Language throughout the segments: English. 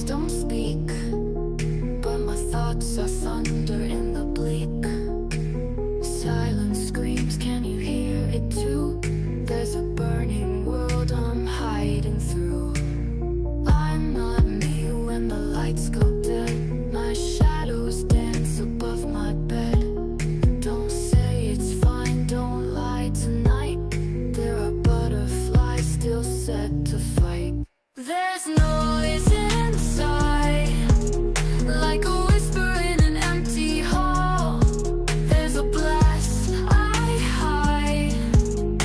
don't speak, but my thoughts are thunder in the bleak. Silence screams, can you hear it too? There's a burning world I'm hiding through. I'm not me when the lights go dead. My shadows dance above my bed. Don't say it's fine, don't lie tonight. There are butterflies still set to fight. There's noise inside, like a whisper in an empty hall. There's a blast, I hide.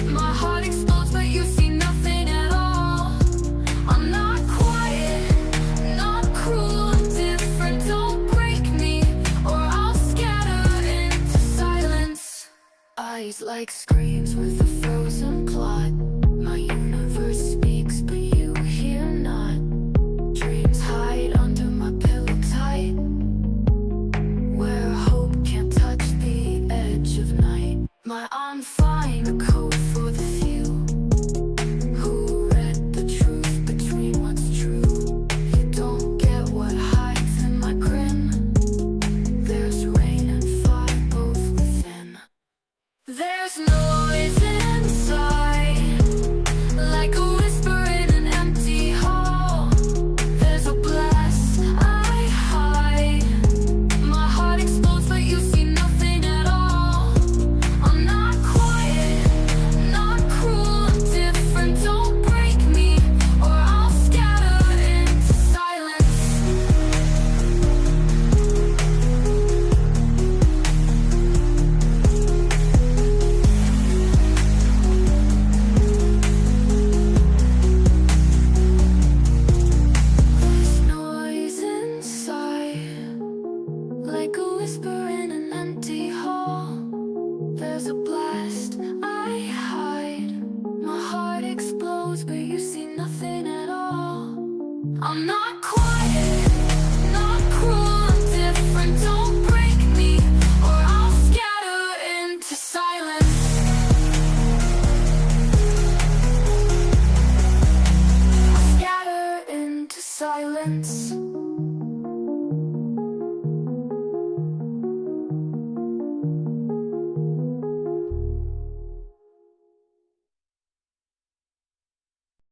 My heart explodes, but you see nothing at all. I'm not quiet, not cruel, I'm different. Don't break me, or I'll scatter into silence. Eyes like screams with a frozen plot. My universe speaks, but you hear not. Dreams hide under my pillow tight, where hope can't touch the edge of night. My I'm fine, a code for the few who read the truth between what's true. You don't get what hides in my grin. There's rain and fire both within. There's noise inside, like a whisper in an empty hall. There's a blast, I hide. My heart explodes, but you see nothing at all. I'm not quiet, not cruel, I'm different. Don't break me, or I'll scatter into silence. There's noise inside, like a whisper in an empty hall. There's a blast, I hide. My heart explodes, but you see nothing at all. I'm not quiet, not cruel, I'm different. Don't break me, or I'll scatter into silence. I'll scatter into silence.